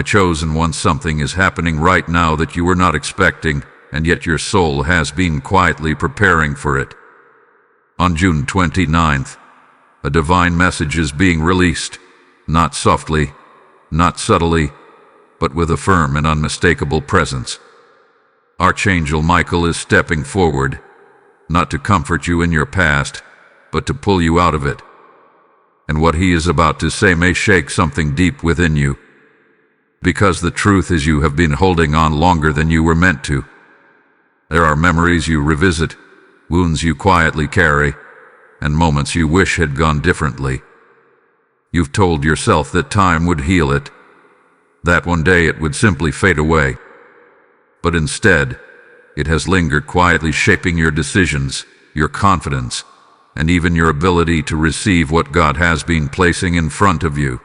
My chosen one, something is happening right now that you were not expecting, and yet your soul has been quietly preparing for it. On June 29th, a divine message is being released, not softly, not subtly, but with a firm and unmistakable presence. Archangel Michael is stepping forward, not to comfort you in your past, but to pull you out of it. And what he is about to say may shake something deep within you, because the truth is you have been holding on longer than you were meant to. There are memories you revisit, wounds you quietly carry, and moments you wish had gone differently. You've told yourself that time would heal it, that one day it would simply fade away. But instead, it has lingered quietly, shaping your decisions, your confidence, and even your ability to receive what God has been placing in front of you.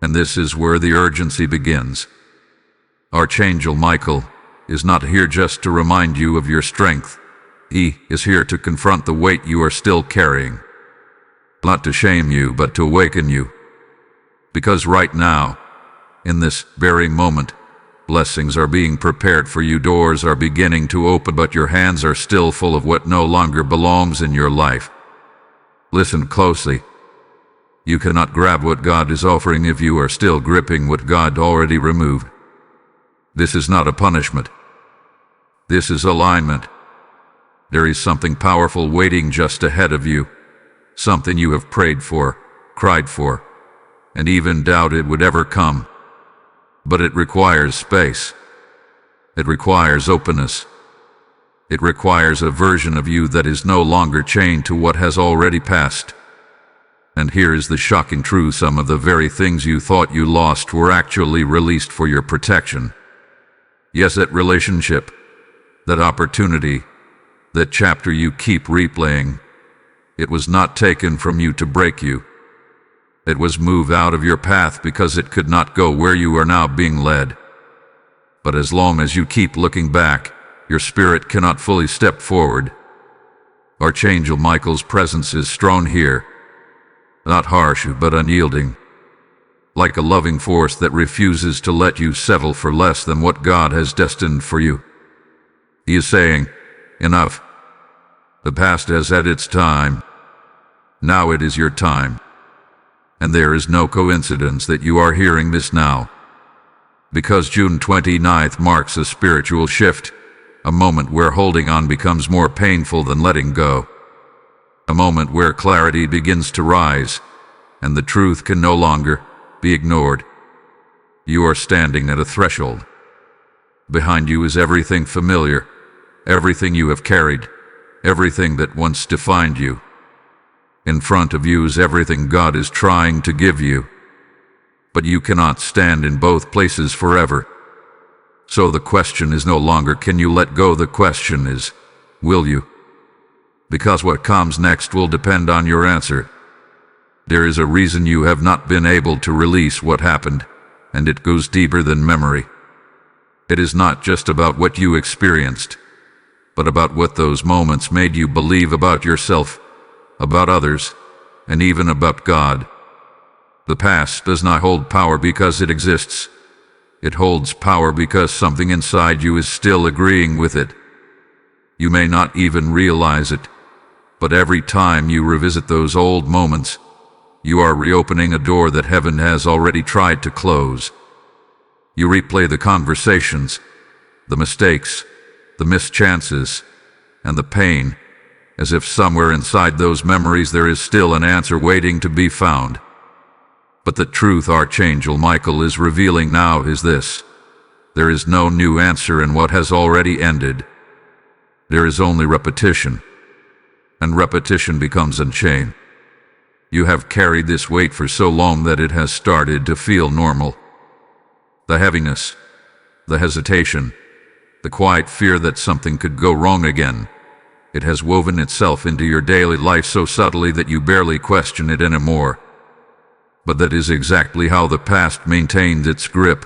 And this is where the urgency begins. Archangel Michael is not here just to remind you of your strength. He is here to confront the weight you are still carrying. Not to shame you, but to awaken you. Because right now, in this very moment, blessings are being prepared for you, doors are beginning to open, but your hands are still full of what no longer belongs in your life. Listen closely. You cannot grab what God is offering if you are still gripping what God already removed. This is not a punishment. This is alignment. There is something powerful waiting just ahead of you, something you have prayed for, cried for, and even doubted would ever come. But it requires space. It requires openness. It requires a version of you that is no longer chained to what has already passed. And here is the shocking truth: some of the very things you thought you lost were actually released for your protection. Yes, that relationship, that opportunity, that chapter you keep replaying, it was not taken from you to break you. It was moved out of your path because it could not go where you are now being led. But as long as you keep looking back, your spirit cannot fully step forward. Archangel Michael's presence is strong here, not harsh but unyielding, like a loving force that refuses to let you settle for less than what God has destined for you. He is saying, enough. The past has had its time. Now it is your time. And there is no coincidence that you are hearing this now. Because June 29th marks a spiritual shift, a moment where holding on becomes more painful than letting go. A moment where clarity begins to rise, and the truth can no longer be ignored. You are standing at a threshold. Behind you is everything familiar, everything you have carried, everything that once defined you. In front of you is everything God is trying to give you. But you cannot stand in both places forever. So the question is no longer, can you let go? The question is, will you? Because what comes next will depend on your answer. There is a reason you have not been able to release what happened, and it goes deeper than memory. It is not just about what you experienced, but about what those moments made you believe about yourself, about others, and even about God. The past does not hold power because it exists. It holds power because something inside you is still agreeing with it. You may not even realize it, but every time you revisit those old moments, you are reopening a door that heaven has already tried to close. You replay the conversations, the mistakes, the missed chances, and the pain, as if somewhere inside those memories there is still an answer waiting to be found. But the truth Archangel Michael is revealing now is this: there is no new answer in what has already ended. There is only repetition, and repetition becomes a chain. You have carried this weight for so long that it has started to feel normal. The heaviness, the hesitation, the quiet fear that something could go wrong again, it has woven itself into your daily life so subtly that you barely question it anymore. But that is exactly how the past maintained its grip.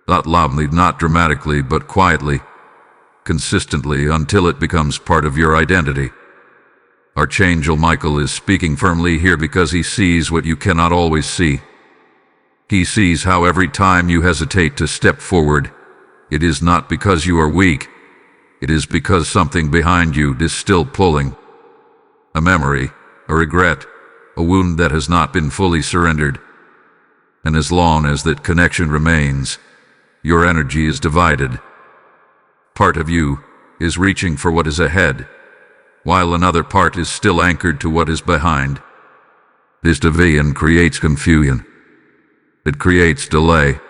Not loudly, not dramatically, but quietly, consistently, until it becomes part of your identity. Archangel Michael is speaking firmly here because he sees what you cannot always see. He sees how every time you hesitate to step forward, it is not because you are weak. It is because something behind you is still pulling. A memory, a regret, a wound that has not been fully surrendered. And as long as that connection remains, your energy is divided. Part of you is reaching for what is ahead, while another part is still anchored to what is behind. This division creates confusion. It creates delay.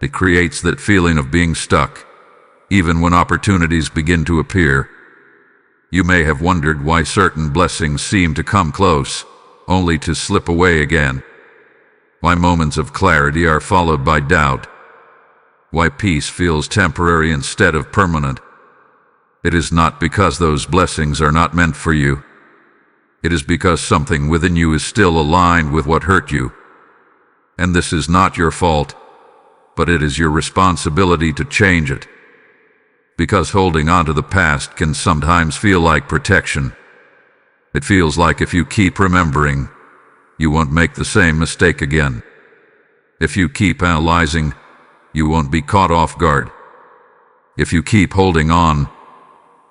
It creates that feeling of being stuck, even when opportunities begin to appear. You may have wondered why certain blessings seem to come close, only to slip away again. Why moments of clarity are followed by doubt. Why peace feels temporary instead of permanent. It is not because those blessings are not meant for you. It is because something within you is still aligned with what hurt you. And this is not your fault, but it is your responsibility to change it. Because holding on to the past can sometimes feel like protection. It feels like if you keep remembering, you won't make the same mistake again. If you keep analyzing, you won't be caught off guard. If you keep holding on,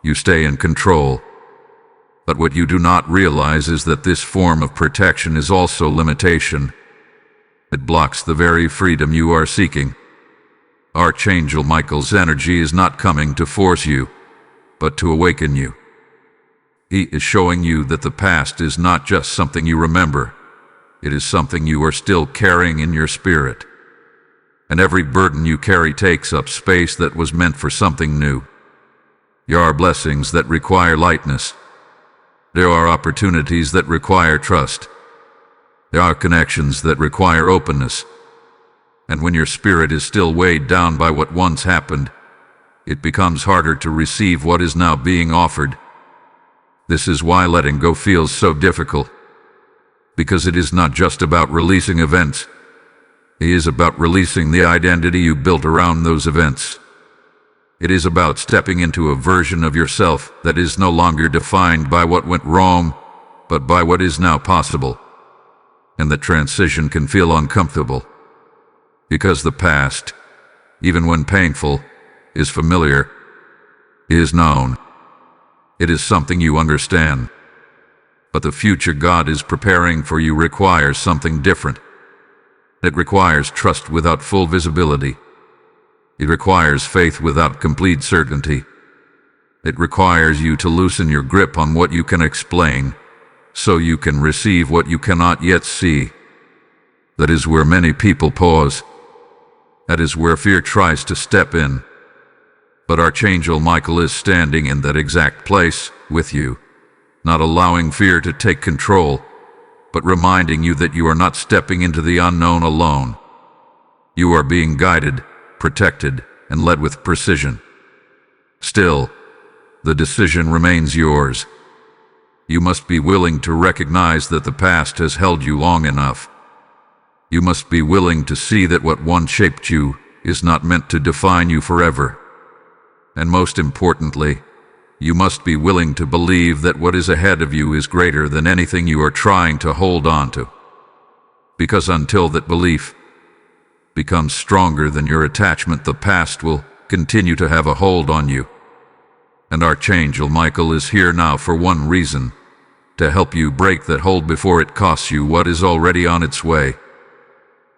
you stay in control. But what you do not realize is that this form of protection is also limitation. It blocks the very freedom you are seeking. Archangel Michael's energy is not coming to force you, but to awaken you. He is showing you that the past is not just something you remember. It is something you are still carrying in your spirit. And every burden you carry takes up space that was meant for something new. There are blessings that require lightness. There are opportunities that require trust. There are connections that require openness. And when your spirit is still weighed down by what once happened, it becomes harder to receive what is now being offered. This is why letting go feels so difficult. Because it is not just about releasing events. It is about releasing the identity you built around those events. It is about stepping into a version of yourself that is no longer defined by what went wrong, but by what is now possible. And the transition can feel uncomfortable. Because the past, even when painful, is familiar, is known. It is something you understand. But the future God is preparing for you requires something different. It requires trust without full visibility. It requires faith without complete certainty. It requires you to loosen your grip on what you can explain, so you can receive what you cannot yet see. That is where many people pause. That is where fear tries to step in. But Archangel Michael is standing in that exact place with you, not allowing fear to take control, but reminding you that you are not stepping into the unknown alone. You are being guided, protected, and led with precision. Still, the decision remains yours. You must be willing to recognize that the past has held you long enough. You must be willing to see that what once shaped you is not meant to define you forever. And most importantly, you must be willing to believe that what is ahead of you is greater than anything you are trying to hold on to. Because until that belief becomes stronger than your attachment, the past will continue to have a hold on you. And Archangel Michael is here now for one reason: to help you break that hold before it costs you what is already on its way.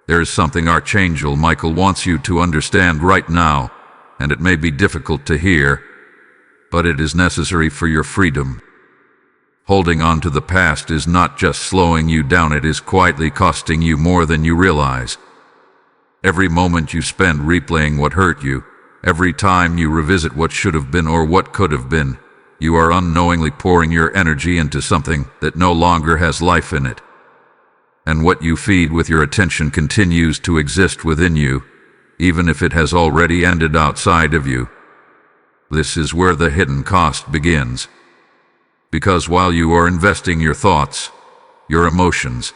There is something Archangel Michael wants you to understand right now, and it may be difficult to hear, but it is necessary for your freedom. Holding on to the past is not just slowing you down, it is quietly costing you more than you realize. Every moment you spend replaying what hurt you, every time you revisit what should have been or what could have been, you are unknowingly pouring your energy into something that no longer has life in it. And what you feed with your attention continues to exist within you, even if it has already ended outside of you. This is where the hidden cost begins. Because while you are investing your thoughts, your emotions,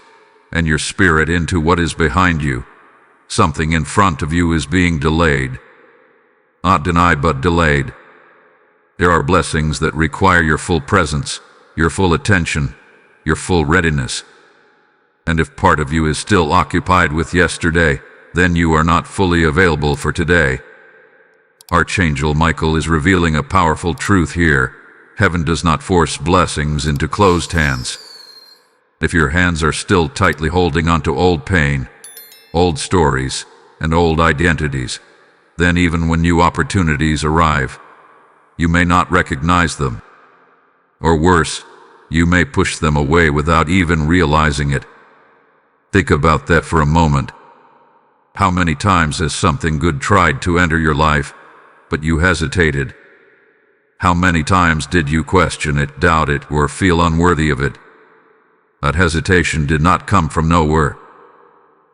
and your spirit into what is behind you, something in front of you is being delayed. Not denied, but delayed. There are blessings that require your full presence, your full attention, your full readiness. And if part of you is still occupied with yesterday, then you are not fully available for today. Archangel Michael is revealing a powerful truth here. Heaven does not force blessings into closed hands. If your hands are still tightly holding onto old pain, old stories, and old identities, then even when new opportunities arrive, you may not recognize them. Or worse, you may push them away without even realizing it. Think about that for a moment. How many times has something good tried to enter your life, but you hesitated? How many times did you question it, doubt it, or feel unworthy of it? That hesitation did not come from nowhere.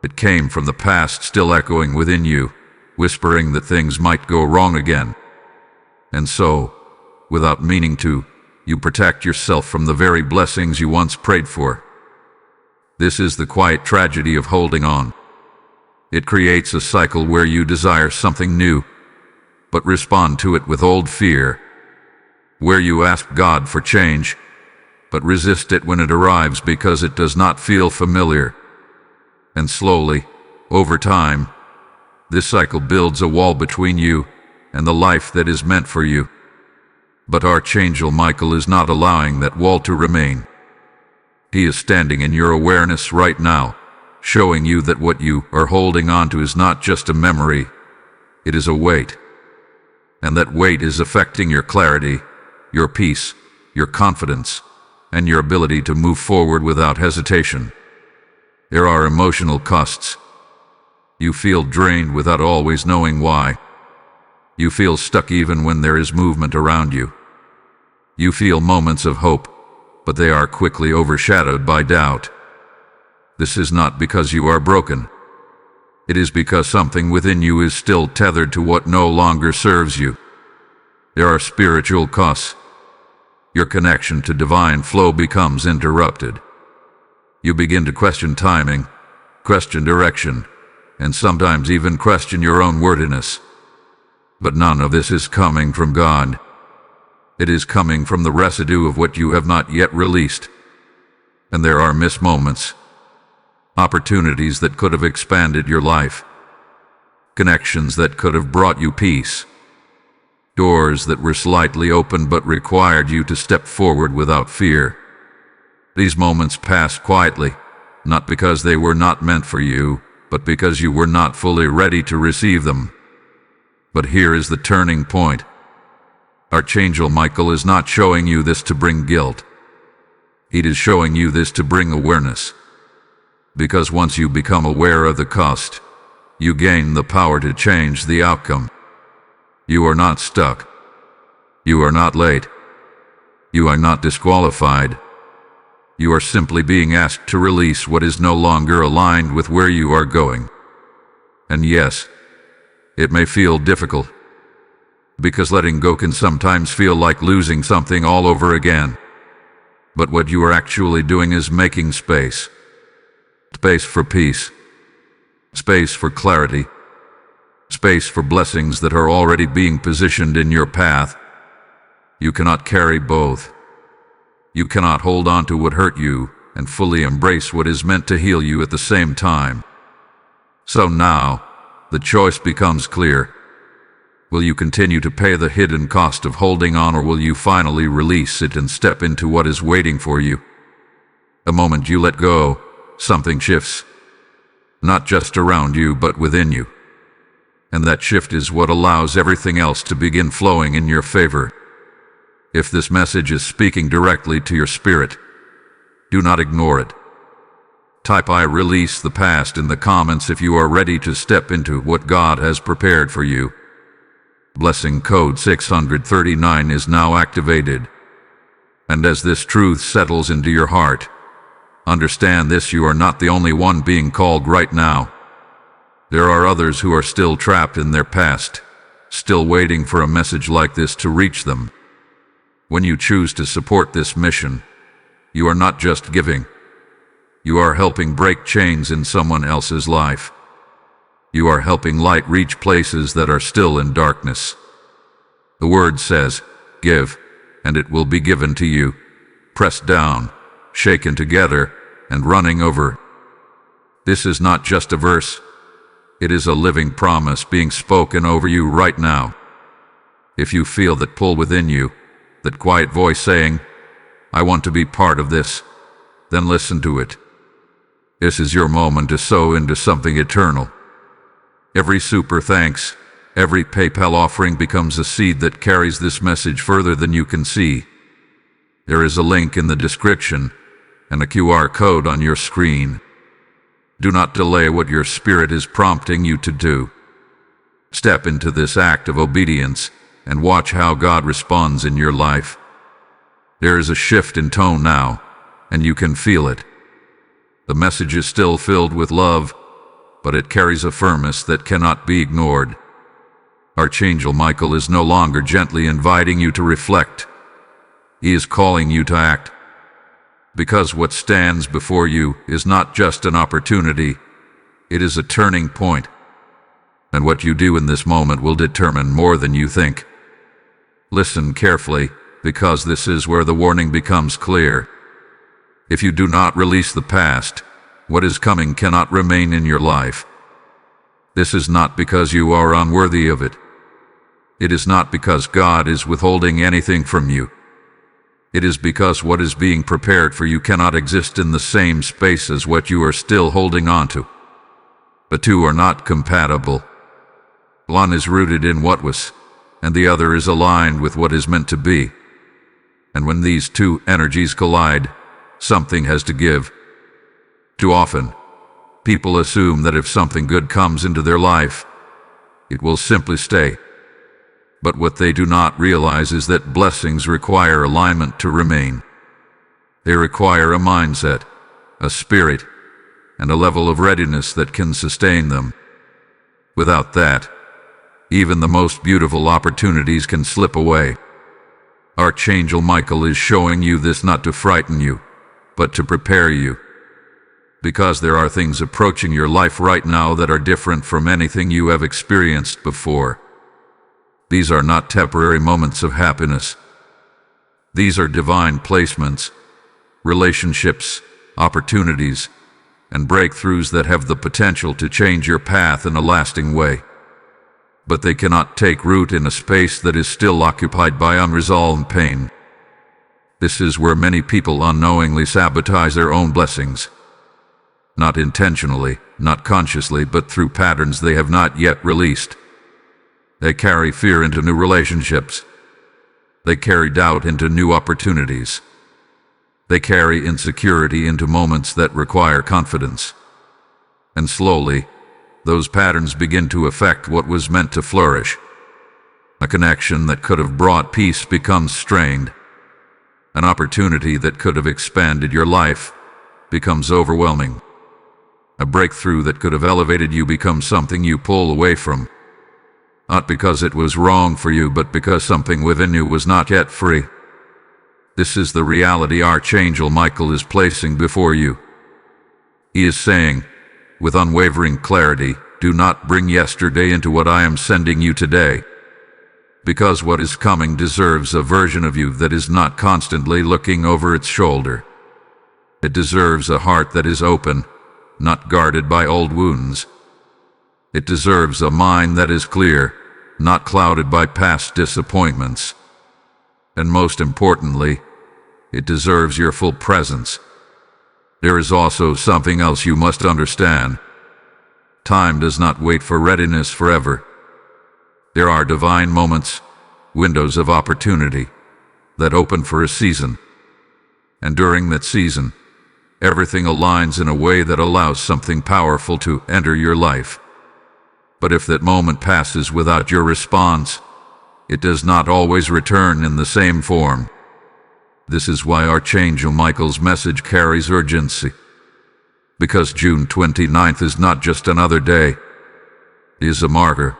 It came from the past still echoing within you, whispering that things might go wrong again. And so, without meaning to, you protect yourself from the very blessings you once prayed for. This is the quiet tragedy of holding on. It creates a cycle where you desire something new, but respond to it with old fear, where you ask God for change, but resist it when it arrives because it does not feel familiar. And slowly, over time, this cycle builds a wall between you and the life that is meant for you. But Archangel Michael is not allowing that wall to remain. He is standing in your awareness right now, showing you that what you are holding on to is not just a memory, it is a weight. And that weight is affecting your clarity, your peace, your confidence, and your ability to move forward without hesitation. There are emotional costs. You feel drained without always knowing why. You feel stuck even when there is movement around you. You feel moments of hope, but they are quickly overshadowed by doubt. This is not because you are broken. It is because something within you is still tethered to what no longer serves you. There are spiritual costs. Your connection to divine flow becomes interrupted. You begin to question timing, question direction, and sometimes even question your own worthiness. But none of this is coming from God. It is coming from the residue of what you have not yet released. And there are missed moments, opportunities that could have expanded your life, connections that could have brought you peace, doors that were slightly open but required you to step forward without fear. These moments pass quietly, not because they were not meant for you, but because you were not fully ready to receive them. But here is the turning point. Archangel Michael is not showing you this to bring guilt. He is showing you this to bring awareness. Because once you become aware of the cost, you gain the power to change the outcome. You are not stuck. You are not late. You are not disqualified. You are simply being asked to release what is no longer aligned with where you are going. And yes, it may feel difficult, because letting go can sometimes feel like losing something all over again. But what you are actually doing is making space. Space for peace. Space for clarity. Space for blessings that are already being positioned in your path. You cannot carry both. You cannot hold on to what hurt you and fully embrace what is meant to heal you at the same time. So now, the choice becomes clear. Will you continue to pay the hidden cost of holding on, or will you finally release it and step into what is waiting for you? The moment you let go, something shifts. Not just around you, but within you. And that shift is what allows everything else to begin flowing in your favor. If this message is speaking directly to your spirit, do not ignore it. Type "I release the past" in the comments if you are ready to step into what God has prepared for you. Blessing code 639 is now activated. And as this truth settles into your heart, understand this: you are not the only one being called right now. There are others who are still trapped in their past, still waiting for a message like this to reach them. When you choose to support this mission, you are not just giving. You are helping break chains in someone else's life. You are helping light reach places that are still in darkness. The word says, "Give, and it will be given to you, pressed down, shaken together, and running over." This is not just a verse. It is a living promise being spoken over you right now. If you feel that pull within you, that quiet voice saying, "I want to be part of this," then listen to it. This is your moment to sow into something eternal. Every super thanks, every PayPal offering becomes a seed that carries this message further than you can see. There is a link in the description and a QR code on your screen. Do not delay what your spirit is prompting you to do. Step into this act of obedience and watch how God responds in your life. There is a shift in tone now, and you can feel it. The message is still filled with love, but it carries a firmness that cannot be ignored. Archangel Michael is no longer gently inviting you to reflect. He is calling you to act. Because what stands before you is not just an opportunity, it is a turning point. And what you do in this moment will determine more than you think. Listen carefully, because this is where the warning becomes clear. If you do not release the past, what is coming cannot remain in your life. This is not because you are unworthy of it. It is not because God is withholding anything from you. It is because what is being prepared for you cannot exist in the same space as what you are still holding on to. The two are not compatible. One is rooted in what was, and the other is aligned with what is meant to be. And when these two energies collide, something has to give. Too often, people assume that if something good comes into their life, it will simply stay. But what they do not realize is that blessings require alignment to remain. They require a mindset, a spirit, and a level of readiness that can sustain them. Without that, even the most beautiful opportunities can slip away. Archangel Michael is showing you this not to frighten you, but to prepare you. Because there are things approaching your life right now that are different from anything you have experienced before. These are not temporary moments of happiness. These are divine placements, relationships, opportunities, and breakthroughs that have the potential to change your path in a lasting way. But they cannot take root in a space that is still occupied by unresolved pain. This is where many people unknowingly sabotage their own blessings. Not intentionally, not consciously, but through patterns they have not yet released. They carry fear into new relationships. They carry doubt into new opportunities. They carry insecurity into moments that require confidence. And slowly, those patterns begin to affect what was meant to flourish. A connection that could have brought peace becomes strained. An opportunity that could have expanded your life becomes overwhelming. A breakthrough that could have elevated you becomes something you pull away from. Not because it was wrong for you, but because something within you was not yet free. This is the reality Archangel Michael is placing before you. He is saying, with unwavering clarity, do not bring yesterday into what I am sending you today. Because what is coming deserves a version of you that is not constantly looking over its shoulder. It deserves a heart that is open, not guarded by old wounds. It deserves a mind that is clear, not clouded by past disappointments. And most importantly, it deserves your full presence. There is also something else you must understand. Time does not wait for readiness forever. There are divine moments, windows of opportunity, that open for a season. And during that season, everything aligns in a way that allows something powerful to enter your life. But if that moment passes without your response, it does not always return in the same form. This is why Archangel Michael's message carries urgency. Because June 29th is not just another day. It is a marker.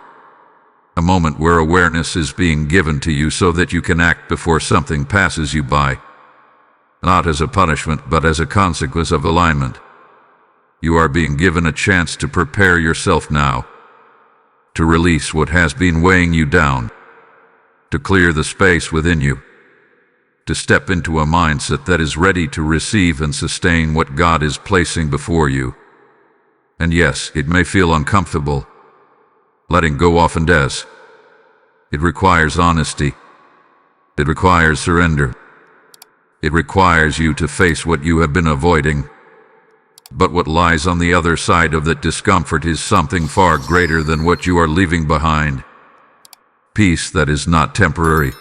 A moment where awareness is being given to you so that you can act before something passes you by. Not as a punishment, but as a consequence of alignment. You are being given a chance to prepare yourself now. To release what has been weighing you down. To clear the space within you. To step into a mindset that is ready to receive and sustain what God is placing before you. And yes, it may feel uncomfortable. Letting go often does. It requires honesty. It requires surrender. It requires you to face what you have been avoiding. But what lies on the other side of that discomfort is something far greater than what you are leaving behind. Peace that is not temporary.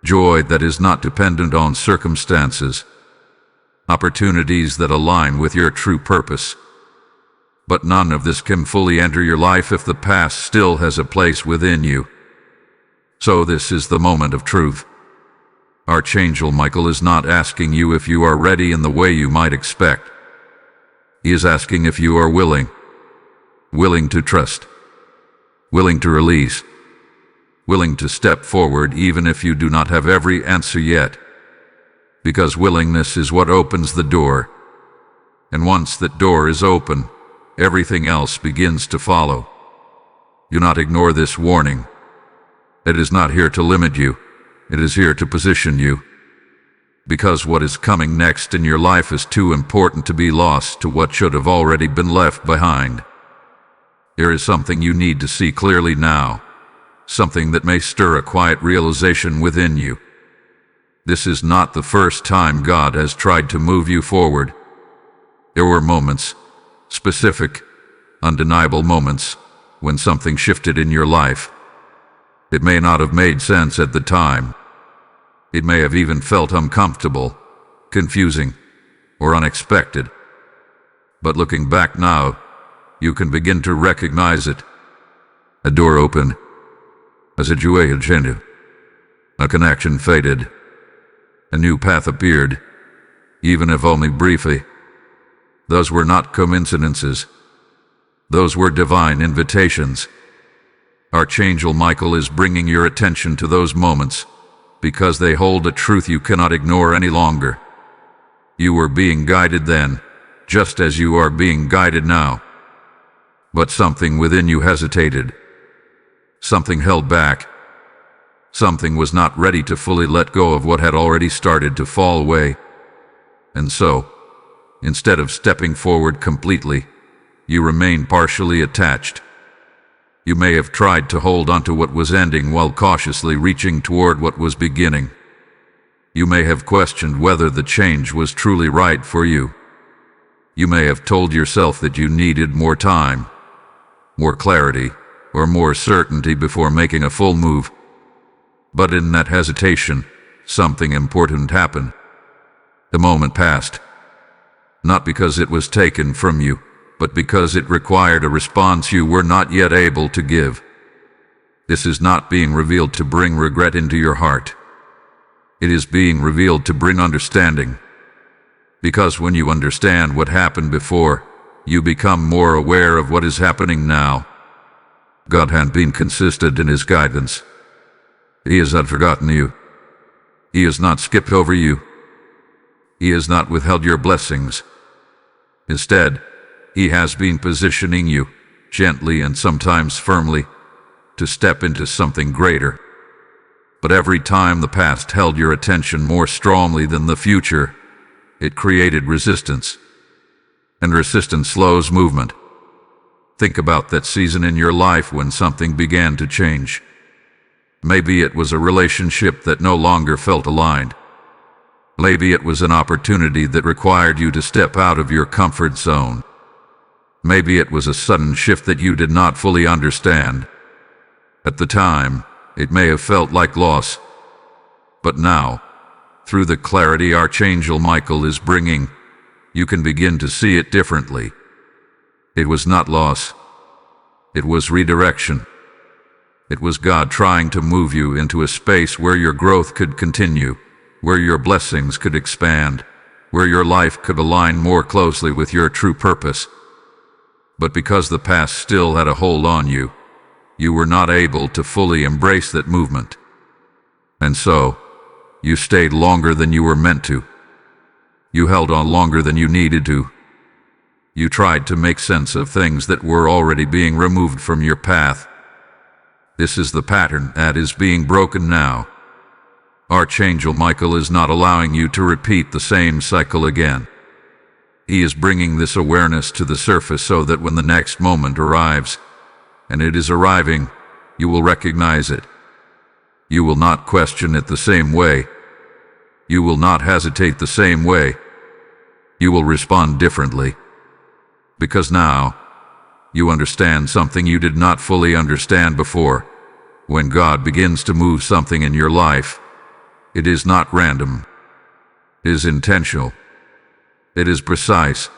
Joy that is not dependent on circumstances. Opportunities that align with your true purpose. But none of this can fully enter your life if the past still has a place within you. So this is the moment of truth. Archangel Michael is not asking you if you are ready in the way you might expect. He is asking if you are willing to trust, willing to release, willing to step forward even if you do not have every answer yet. Because willingness is what opens the door. And once that door is open, everything else begins to follow. Do not ignore this warning. It is not here to limit you. It is here to position you. Because what is coming next in your life is too important to be lost to what should have already been left behind. There is something you need to see clearly now, something that may stir a quiet realization within you. This is not the first time God has tried to move you forward. There were moments, specific, undeniable moments, when something shifted in your life. It may not have made sense at the time. It may have even felt uncomfortable, confusing, or unexpected. But looking back now, you can begin to recognize it. A door opened. A situation changed. A connection faded. A new path appeared, even if only briefly. Those were not coincidences. Those were divine invitations. Archangel Michael is bringing your attention to those moments, because they hold a truth you cannot ignore any longer. You were being guided then, just as you are being guided now. But something within you hesitated. Something held back. Something was not ready to fully let go of what had already started to fall away. And so, instead of stepping forward completely, you remained partially attached. You may have tried to hold onto what was ending while cautiously reaching toward what was beginning. You may have questioned whether the change was truly right for you. You may have told yourself that you needed more time, more clarity, or more certainty before making a full move. But in that hesitation, something important happened. The moment passed. Not because it was taken from you, but because it required a response you were not yet able to give. This is not being revealed to bring regret into your heart. It is being revealed to bring understanding. Because when you understand what happened before, you become more aware of what is happening now. God has been consistent in His guidance. He has not forgotten you. He has not skipped over you. He has not withheld your blessings. Instead, He has been positioning you, gently and sometimes firmly, to step into something greater. But every time the past held your attention more strongly than the future, it created resistance. And resistance slows movement. Think about that season in your life when something began to change. Maybe it was a relationship that no longer felt aligned. Maybe it was an opportunity that required you to step out of your comfort zone. Maybe it was a sudden shift that you did not fully understand. At the time, it may have felt like loss. But now, through the clarity Archangel Michael is bringing, you can begin to see it differently. It was not loss. It was redirection. It was God trying to move you into a space where your growth could continue, where your blessings could expand, where your life could align more closely with your true purpose. But because the past still had a hold on you, you were not able to fully embrace that movement. And so, you stayed longer than you were meant to. You held on longer than you needed to. You tried to make sense of things that were already being removed from your path. This is the pattern that is being broken now. Archangel Michael is not allowing you to repeat the same cycle again. He is bringing this awareness to the surface so that when the next moment arrives, and it is arriving, you will recognize it. You will not question it the same way. You will not hesitate the same way. You will respond differently. Because now, you understand something you did not fully understand before. When God begins to move something in your life, it is not random. It is intentional. It is precise.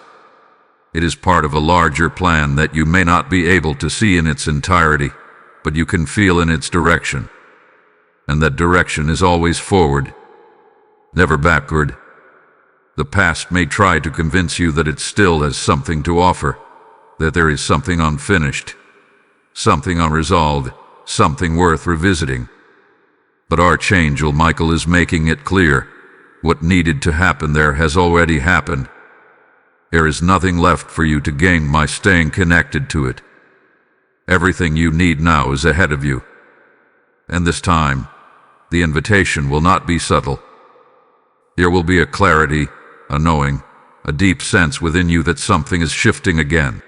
It is part of a larger plan that you may not be able to see in its entirety, but you can feel in its direction. And that direction is always forward, never backward. The past may try to convince you that it still has something to offer, that there is something unfinished, something unresolved, something worth revisiting. But Archangel Michael is making it clear, what needed to happen there has already happened. There is nothing left for you to gain by staying connected to it. Everything you need now is ahead of you. And this time, the invitation will not be subtle. There will be a clarity, a knowing, a deep sense within you that something is shifting again.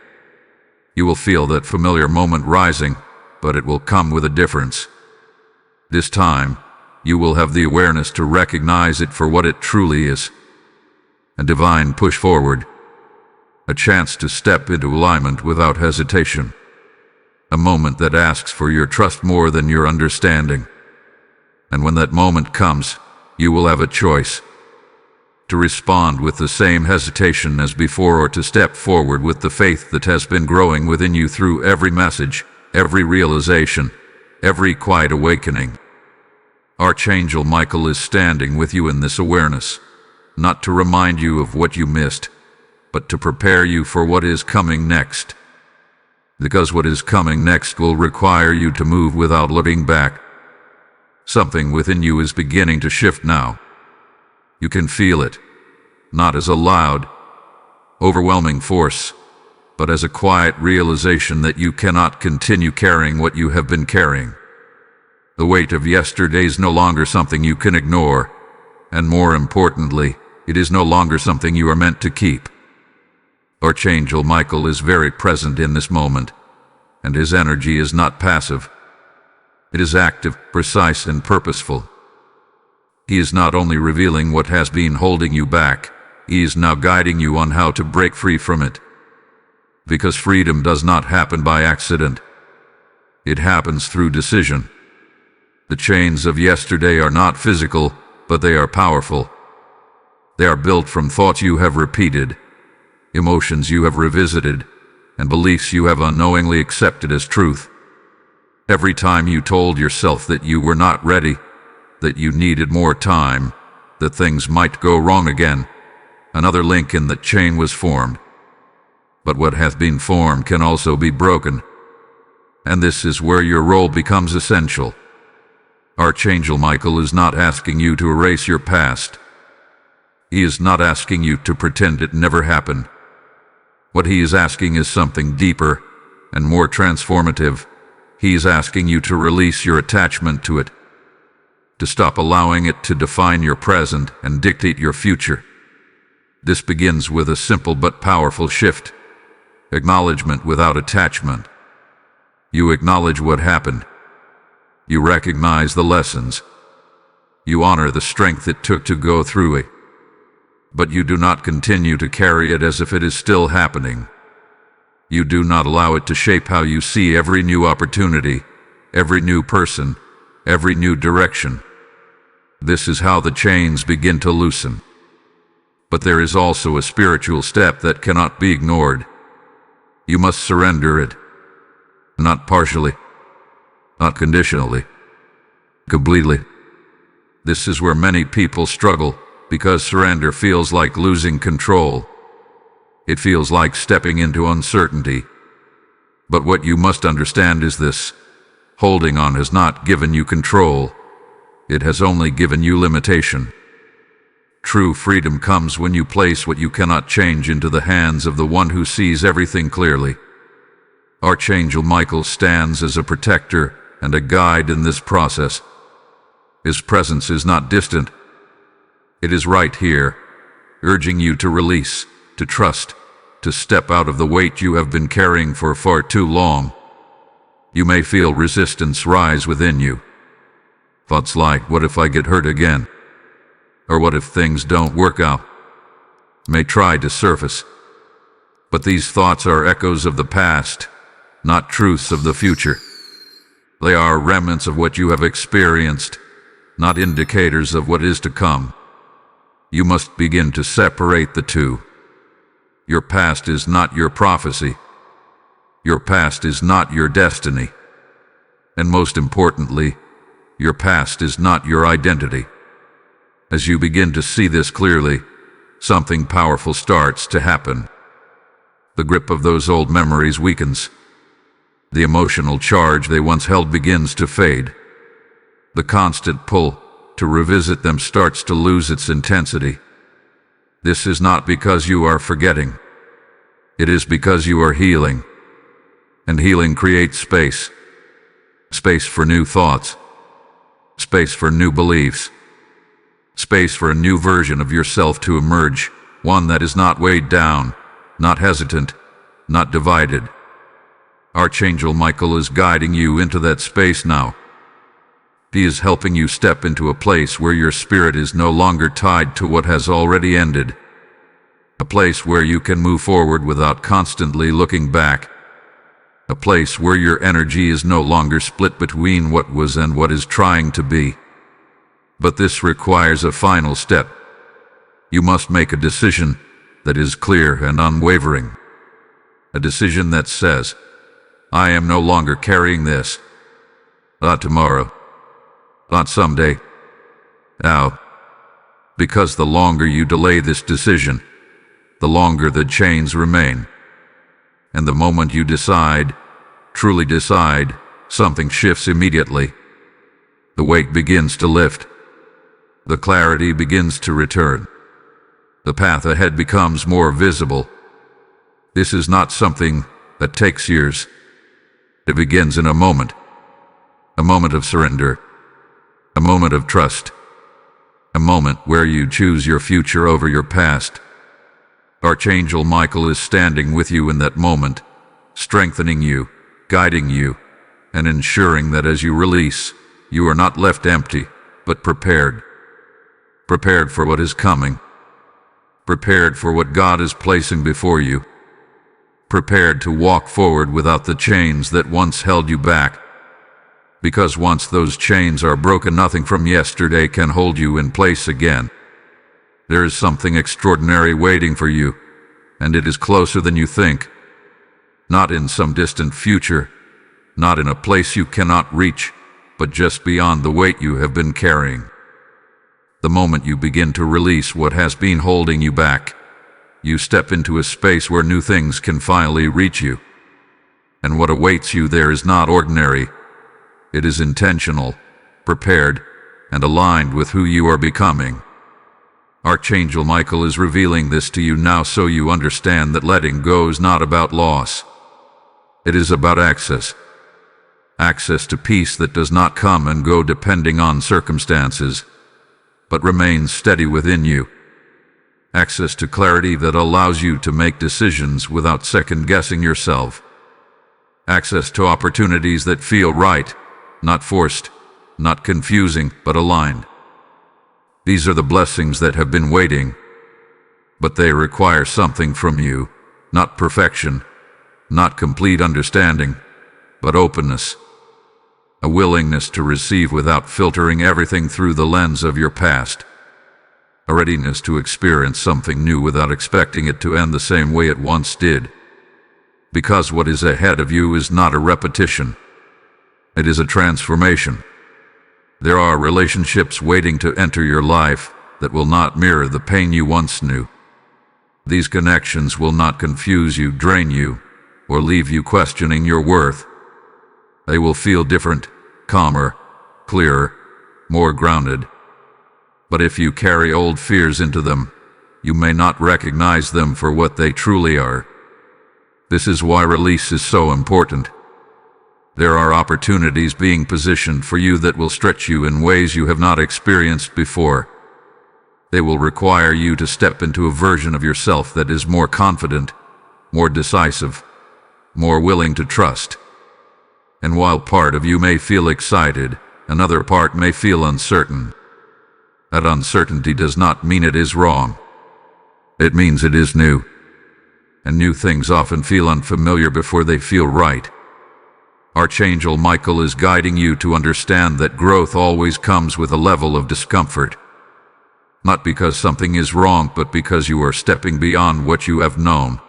You will feel that familiar moment rising, but it will come with a difference. This time, you will have the awareness to recognize it for what it truly is. A divine push forward. A chance to step into alignment without hesitation. A moment that asks for your trust more than your understanding. And when that moment comes, you will have a choice. To respond with the same hesitation as before, or to step forward with the faith that has been growing within you through every message, every realization, every quiet awakening. Archangel Michael is standing with you in this awareness, not to remind you of what you missed, but to prepare you for what is coming next. Because what is coming next will require you to move without looking back. Something within you is beginning to shift now. You can feel it, not as a loud, overwhelming force, but as a quiet realization that you cannot continue carrying what you have been carrying. The weight of yesterday is no longer something you can ignore, and more importantly, it is no longer something you are meant to keep. Archangel Michael is very present in this moment, and his energy is not passive. It is active, precise, and purposeful. He is not only revealing what has been holding you back, he is now guiding you on how to break free from it. Because freedom does not happen by accident. It happens through decision. The chains of yesterday are not physical, but they are powerful. They are built from thoughts you have repeated, emotions you have revisited, and beliefs you have unknowingly accepted as truth. Every time you told yourself that you were not ready, that you needed more time, that things might go wrong again, another link in that chain was formed. But what hath been formed can also be broken. And this is where your role becomes essential. Archangel Michael is not asking you to erase your past. He is not asking you to pretend it never happened. What he is asking is something deeper and more transformative. He is asking you to release your attachment to it, to stop allowing it to define your present and dictate your future. This begins with a simple but powerful shift. Acknowledgement without attachment. You acknowledge what happened. You recognize the lessons. You honor the strength it took to go through it. But you do not continue to carry it as if it is still happening. You do not allow it to shape how you see every new opportunity, every new person, every new direction. This is how the chains begin to loosen. But there is also a spiritual step that cannot be ignored. You must surrender it. Not partially, not conditionally, completely. This is where many people struggle, because surrender feels like losing control. It feels like stepping into uncertainty. But what you must understand is this: holding on has not given you control. It has only given you limitation. True freedom comes when you place what you cannot change into the hands of the one who sees everything clearly. Archangel Michael stands as a protector and a guide in this process. His presence is not distant. It is right here, urging you to release, to trust, to step out of the weight you have been carrying for far too long. You may feel resistance rise within you. Thoughts like, what if I get hurt again? Or what if things don't work out? May try to surface. But these thoughts are echoes of the past, not truths of the future. They are remnants of what you have experienced, not indicators of what is to come. You must begin to separate the two. Your past is not your prophecy. Your past is not your destiny. And most importantly, your past is not your identity. As you begin to see this clearly, something powerful starts to happen. The grip of those old memories weakens. The emotional charge they once held begins to fade. The constant pull to revisit them starts to lose its intensity. This is not because you are forgetting. It is because you are healing. And healing creates space. Space for new thoughts. Space for new beliefs. Space for a new version of yourself to emerge, one that is not weighed down, not hesitant, not divided. Archangel Michael is guiding you into that space now. He is helping you step into a place where your spirit is no longer tied to what has already ended. A place where you can move forward without constantly looking back. A place where your energy is no longer split between what was and what is trying to be. But this requires a final step. You must make a decision that is clear and unwavering. A decision that says, I am no longer carrying this. Not tomorrow. Not someday. Now. Because the longer you delay this decision, the longer the chains remain. And the moment you decide, truly decide, something shifts immediately. The weight begins to lift. The clarity begins to return. The path ahead becomes more visible. This is not something that takes years. It begins in a moment of surrender, a moment of trust, a moment where you choose your future over your past. Archangel Michael is standing with you in that moment, strengthening you, guiding you, and ensuring that as you release, you are not left empty, but prepared. Prepared for what is coming. Prepared for what God is placing before you. Prepared to walk forward without the chains that once held you back. Because once those chains are broken, nothing from yesterday can hold you in place again. There is something extraordinary waiting for you, and it is closer than you think. Not in some distant future, not in a place you cannot reach, but just beyond the weight you have been carrying. The moment you begin to release what has been holding you back, you step into a space where new things can finally reach you. And what awaits you there is not ordinary. It is intentional, prepared, and aligned with who you are becoming. Archangel Michael is revealing this to you now so you understand that letting go is not about loss. It is about access. Access to peace that does not come and go depending on circumstances, but remains steady within you. Access to clarity that allows you to make decisions without second-guessing yourself. Access to opportunities that feel right, not forced, not confusing, but aligned. These are the blessings that have been waiting, but they require something from you, not perfection, not complete understanding, but openness. A willingness to receive without filtering everything through the lens of your past. A readiness to experience something new without expecting it to end the same way it once did. Because what is ahead of you is not a repetition. It is a transformation. There are relationships waiting to enter your life that will not mirror the pain you once knew. These connections will not confuse you, drain you, or leave you questioning your worth. They will feel different, calmer, clearer, more grounded. But if you carry old fears into them, you may not recognize them for what they truly are. This is why release is so important. There are opportunities being positioned for you that will stretch you in ways you have not experienced before. They will require you to step into a version of yourself that is more confident, more decisive, more willing to trust. And while part of you may feel excited, another part may feel uncertain. That uncertainty does not mean it is wrong. It means it is new. And new things often feel unfamiliar before they feel right. Archangel Michael is guiding you to understand that growth always comes with a level of discomfort. Not because something is wrong, but because you are stepping beyond what you have known.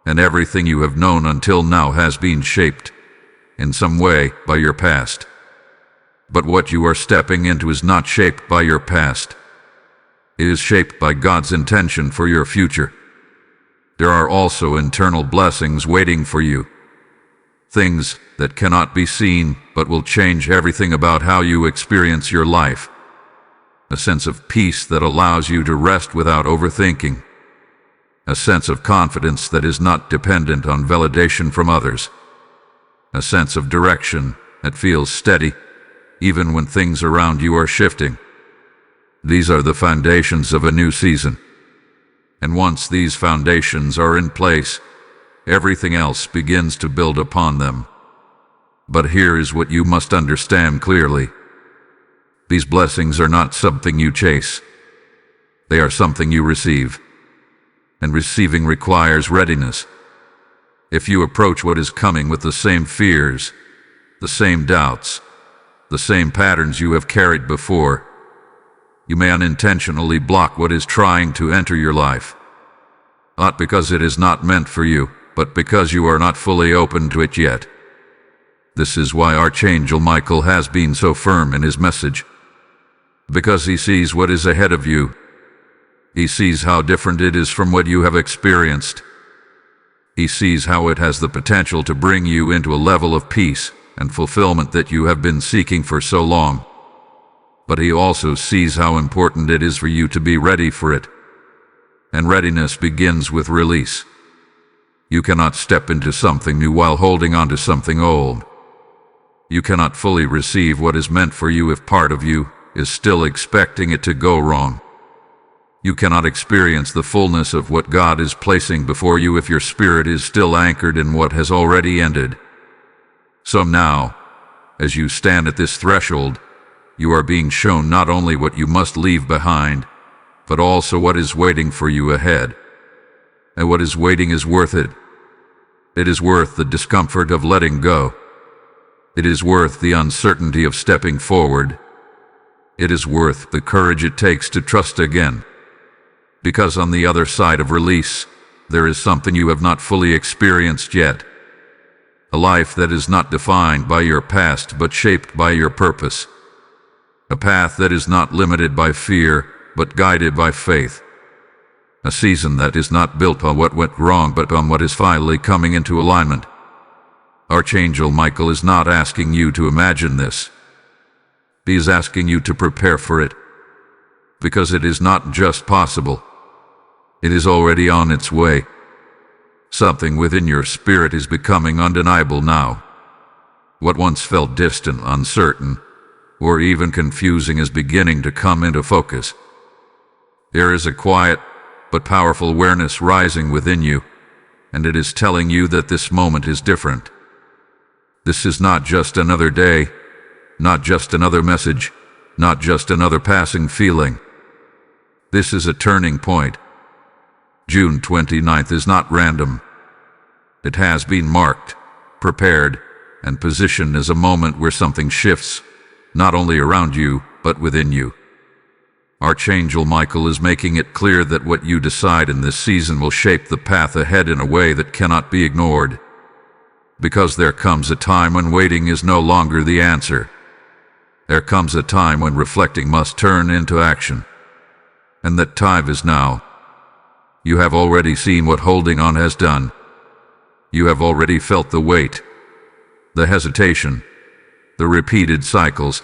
And everything you have known until now has been shaped, in some way, by your past. But what you are stepping into is not shaped by your past. It is shaped by God's intention for your future. There are also internal blessings waiting for you. Things that cannot be seen, but will change everything about how you experience your life. A sense of peace that allows you to rest without overthinking. A sense of confidence that is not dependent on validation from others. A sense of direction that feels steady, even when things around you are shifting. These are the foundations of a new season. And once these foundations are in place, everything else begins to build upon them. But here is what you must understand clearly. These blessings are not something you chase. They are something you receive. And receiving requires readiness. If you approach what is coming with the same fears, the same doubts, the same patterns you have carried before, you may unintentionally block what is trying to enter your life. Not because it is not meant for you, but because you are not fully open to it yet. This is why Archangel Michael has been so firm in his message. Because he sees what is ahead of you. He sees how different it is from what you have experienced. He sees how it has the potential to bring you into a level of peace and fulfillment that you have been seeking for so long. But he also sees how important it is for you to be ready for it. And readiness begins with release. You cannot step into something new while holding on to something old. You cannot fully receive what is meant for you if part of you is still expecting it to go wrong. You cannot experience the fullness of what God is placing before you if your spirit is still anchored in what has already ended. So now, as you stand at this threshold, you are being shown not only what you must leave behind, but also what is waiting for you ahead. And what is waiting is worth it. It is worth the discomfort of letting go. It is worth the uncertainty of stepping forward. It is worth the courage it takes to trust again. Because on the other side of release, there is something you have not fully experienced yet. A life that is not defined by your past but shaped by your purpose. A path that is not limited by fear but guided by faith. A season that is not built on what went wrong but on what is finally coming into alignment. Archangel Michael is not asking you to imagine this. He is asking you to prepare for it. Because it is not just possible. It is already on its way. Something within your spirit is becoming undeniable now. What once felt distant, uncertain, or even confusing is beginning to come into focus. There is a quiet but powerful awareness rising within you, and it is telling you that this moment is different. This is not just another day, not just another message, not just another passing feeling. This is a turning point. June 29th is not random. It has been marked, prepared, and positioned as a moment where something shifts, not only around you, but within you. Archangel Michael is making it clear that what you decide in this season will shape the path ahead in a way that cannot be ignored. Because there comes a time when waiting is no longer the answer. There comes a time when reflecting must turn into action. And that time is now. You have already seen what holding on has done. You have already felt the weight, the hesitation, the repeated cycles.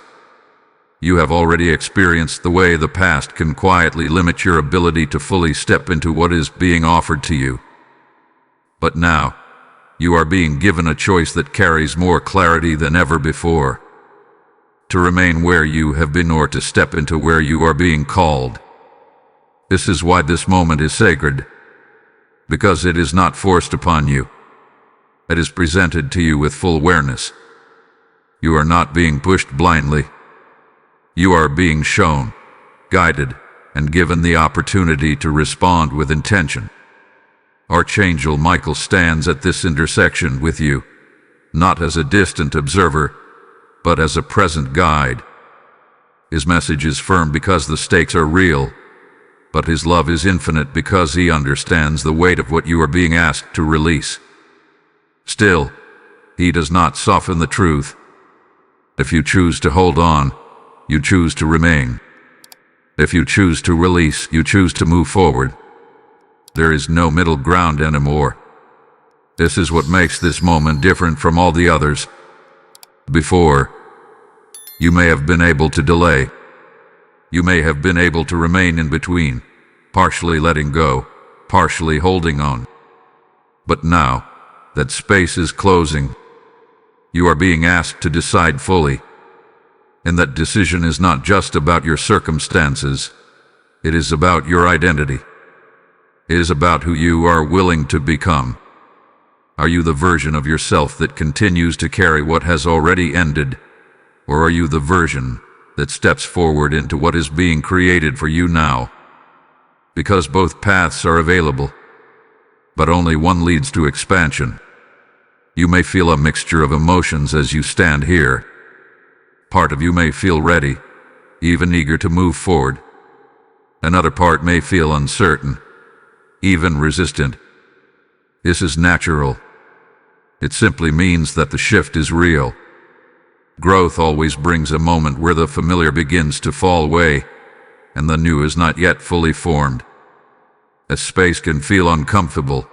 You have already experienced the way the past can quietly limit your ability to fully step into what is being offered to you. But now, you are being given a choice that carries more clarity than ever before. To remain where you have been or to step into where you are being called. This is why this moment is sacred, because it is not forced upon you. It is presented to you with full awareness. You are not being pushed blindly. You are being shown, guided, and given the opportunity to respond with intention. Archangel Michael stands at this intersection with you, not as a distant observer, but as a present guide. His message is firm because the stakes are real, but his love is infinite because he understands the weight of what you are being asked to release. Still, he does not soften the truth. If you choose to hold on, you choose to remain. If you choose to release, you choose to move forward. There is no middle ground anymore. This is what makes this moment different from all the others. Before, you may have been able to delay. You may have been able to remain in between, partially letting go, partially holding on. But now, that space is closing. You are being asked to decide fully. And that decision is not just about your circumstances. It is about your identity. It is about who you are willing to become. Are you the version of yourself that continues to carry what has already ended? Or are you the version that steps forward into what is being created for you now? Because both paths are available, but only one leads to expansion. You may feel a mixture of emotions as you stand here. Part of you may feel ready, even eager to move forward. Another part may feel uncertain, even resistant. This is natural. It simply means that the shift is real. Growth always brings a moment where the familiar begins to fall away, and the new is not yet fully formed. A space can feel uncomfortable,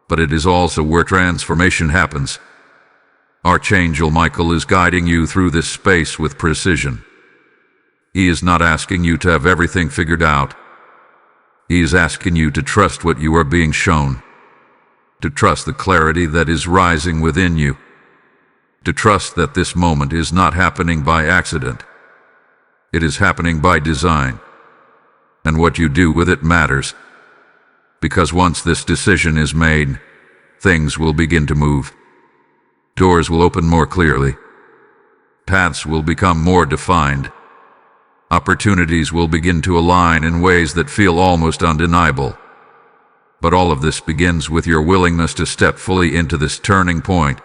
but it is also where transformation happens. Archangel Michael is guiding you through this space with precision. He is not asking you to have everything figured out. He is asking you to trust what you are being shown, to trust the clarity that is rising within you, to trust that this moment is not happening by accident. It is happening by design, and what you do with it matters. Because once this decision is made, things will begin to move. Doors will open more clearly. Paths will become more defined. Opportunities will begin to align in ways that feel almost undeniable. But all of this begins with your willingness to step fully into this turning point,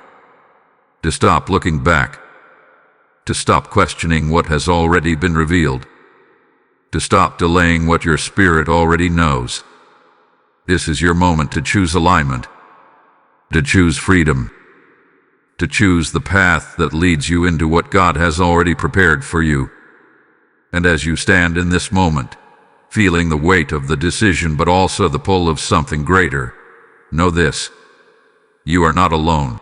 to stop looking back, to stop questioning what has already been revealed, to stop delaying what your spirit already knows. This is your moment to choose alignment, to choose freedom, to choose the path that leads you into what God has already prepared for you. And as you stand in this moment, feeling the weight of the decision but also the pull of something greater, know this: you are not alone.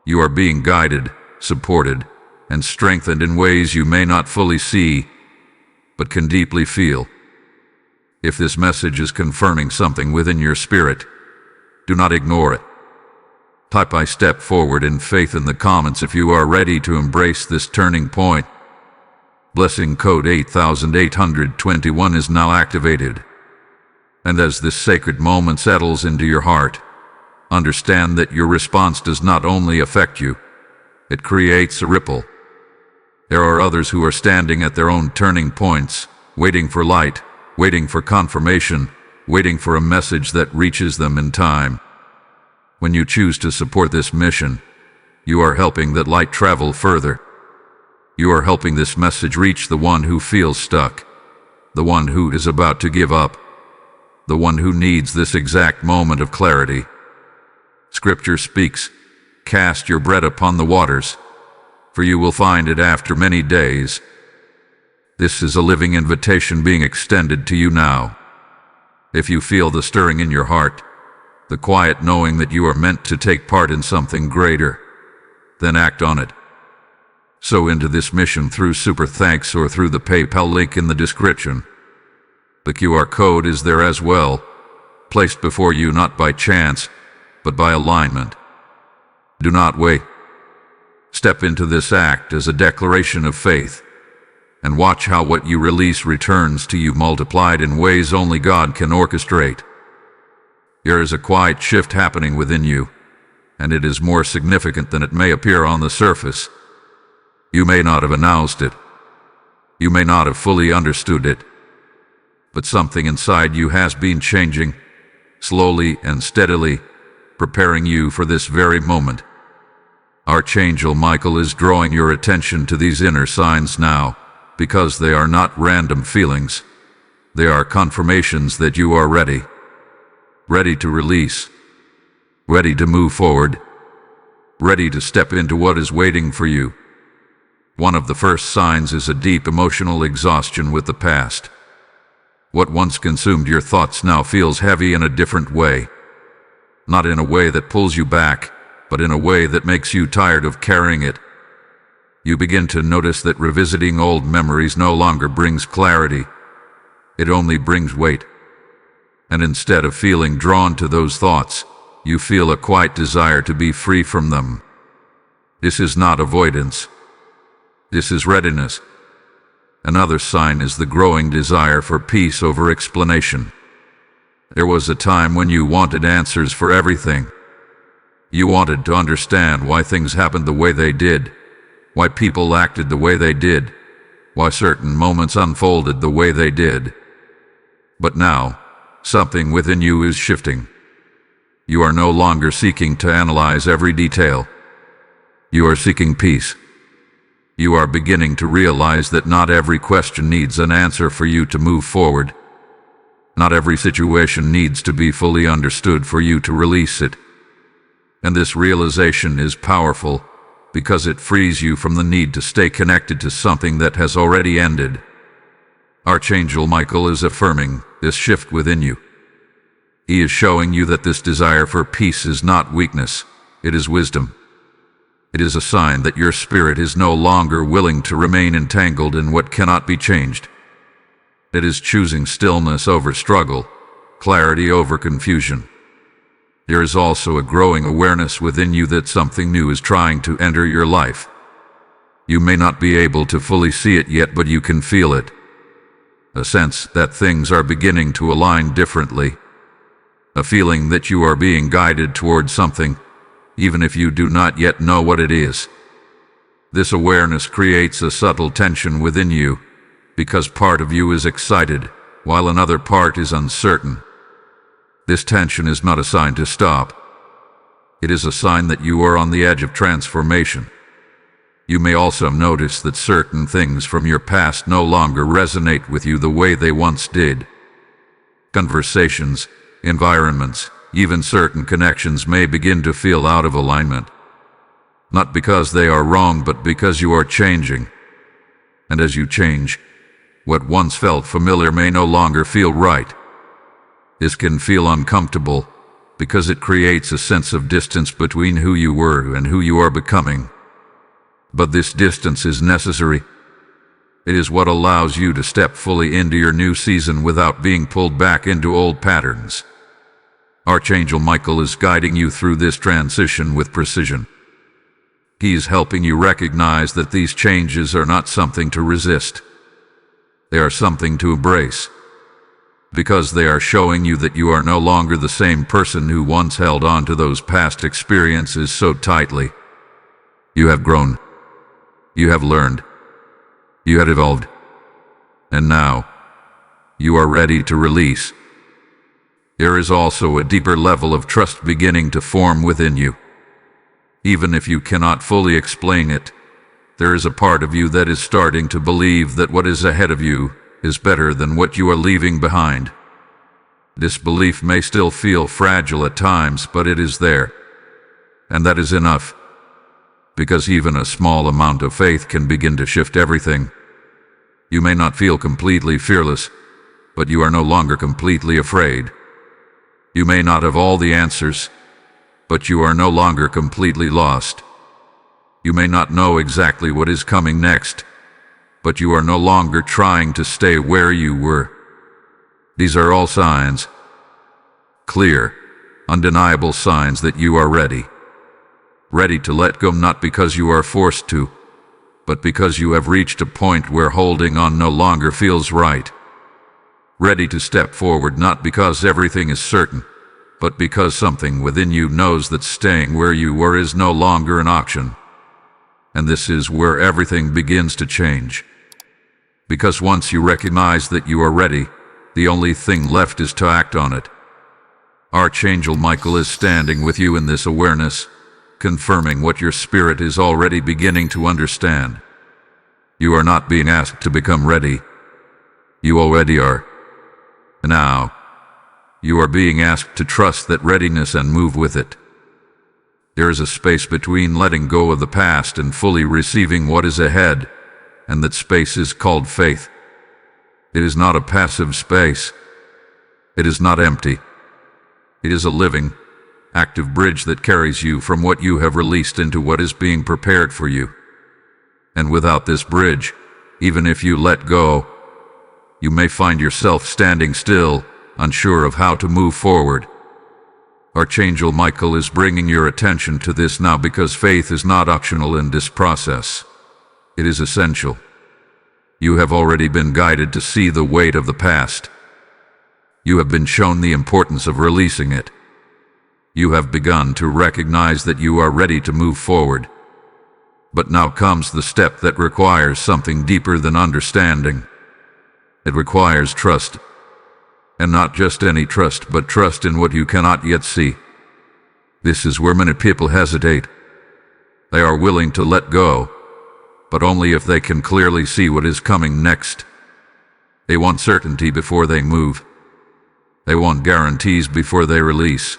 You are being guided, supported, and strengthened in ways you may not fully see, but can deeply feel. If this message is confirming something within your spirit, do not ignore it. Type "I step forward in faith" in the comments if you are ready to embrace this turning point. Blessing code 8821 is now activated. And as this sacred moment settles into your heart, understand that your response does not only affect you, it creates a ripple. There are others who are standing at their own turning points, waiting for light, waiting for confirmation, waiting for a message that reaches them in time. When you choose to support this mission, you are helping that light travel further. You are helping this message reach the one who feels stuck, the one who is about to give up, the one who needs this exact moment of clarity. Scripture speaks, "Cast your bread upon the waters, for you will find it after many days." This is a living invitation being extended to you now. If you feel the stirring in your heart, the quiet knowing that you are meant to take part in something greater, then act on it. Sow into this mission through Super Thanks or through the PayPal link in the description. The QR code is there as well, placed before you not by chance, but by alignment. Do not wait. Step into this act as a declaration of faith, and watch how what you release returns to you multiplied in ways only God can orchestrate. There is a quiet shift happening within you, and it is more significant than it may appear on the surface. You may not have announced it. You may not have fully understood it. But something inside you has been changing, slowly and steadily, preparing you for this very moment. Archangel Michael is drawing your attention to these inner signs now, because they are not random feelings. They are confirmations that you are ready. Ready to release. Ready to move forward. Ready to step into what is waiting for you. One of the first signs is a deep emotional exhaustion with the past. What once consumed your thoughts now feels heavy in a different way. Not in a way that pulls you back, but in a way that makes you tired of carrying it. You begin to notice that revisiting old memories no longer brings clarity. It only brings weight. And instead of feeling drawn to those thoughts, you feel a quiet desire to be free from them. This is not avoidance. This is readiness. Another sign is the growing desire for peace over explanation. There was a time when you wanted answers for everything. You wanted to understand why things happened the way they did, why people acted the way they did, why certain moments unfolded the way they did. But now, something within you is shifting. You are no longer seeking to analyze every detail. You are seeking peace. You are beginning to realize that not every question needs an answer for you to move forward. Not every situation needs to be fully understood for you to release it. And this realization is powerful because it frees you from the need to stay connected to something that has already ended. Archangel Michael is affirming this shift within you. He is showing you that this desire for peace is not weakness, it is wisdom. It is a sign that your spirit is no longer willing to remain entangled in what cannot be changed. It is choosing stillness over struggle, clarity over confusion. There is also a growing awareness within you that something new is trying to enter your life. You may not be able to fully see it yet, but you can feel it. A sense that things are beginning to align differently. A feeling that you are being guided towards something, even if you do not yet know what it is. This awareness creates a subtle tension within you, because part of you is excited, while another part is uncertain. This tension is not a sign to stop. It is a sign that you are on the edge of transformation. You may also notice that certain things from your past no longer resonate with you the way they once did. Conversations, environments, even certain connections may begin to feel out of alignment. Not because they are wrong, but because you are changing. And as you change, what once felt familiar may no longer feel right. This can feel uncomfortable because it creates a sense of distance between who you were and who you are becoming. But this distance is necessary. It is what allows you to step fully into your new season without being pulled back into old patterns. Archangel Michael is guiding you through this transition with precision. He is helping you recognize that these changes are not something to resist. They are something to embrace, because they are showing you that you are no longer the same person who once held on to those past experiences so tightly. You have grown. You have learned. You have evolved. And now, you are ready to release. There is also a deeper level of trust beginning to form within you. Even if you cannot fully explain it, there is a part of you that is starting to believe that what is ahead of you is better than what you are leaving behind. This belief may still feel fragile at times, but it is there. And that is enough. Because even a small amount of faith can begin to shift everything. You may not feel completely fearless, but you are no longer completely afraid. You may not have all the answers, but you are no longer completely lost. You may not know exactly what is coming next, but you are no longer trying to stay where you were. These are all signs, clear, undeniable signs that you are ready. Ready to let go, not because you are forced to, but because you have reached a point where holding on no longer feels right. Ready to step forward not because everything is certain, but because something within you knows that staying where you were is no longer an option. And this is where everything begins to change. Because once you recognize that you are ready, the only thing left is to act on it. Archangel Michael is standing with you in this awareness, confirming what your spirit is already beginning to understand. You are not being asked to become ready. You already are. Now, you are being asked to trust that readiness and move with it. There is a space between letting go of the past and fully receiving what is ahead, and that space is called faith. It is not a passive space. It is not empty. It is a living, active bridge that carries you from what you have released into what is being prepared for you. And without this bridge, even if you let go, you may find yourself standing still, unsure of how to move forward. Archangel Michael is bringing your attention to this now because faith is not optional in this process. It is essential. You have already been guided to see the weight of the past. You have been shown the importance of releasing it. You have begun to recognize that you are ready to move forward. But now comes the step that requires something deeper than understanding. It requires trust. And not just any trust, but trust in what you cannot yet see. This is where many people hesitate. They are willing to let go, but only if they can clearly see what is coming next. They want certainty before they move. They want guarantees before they release.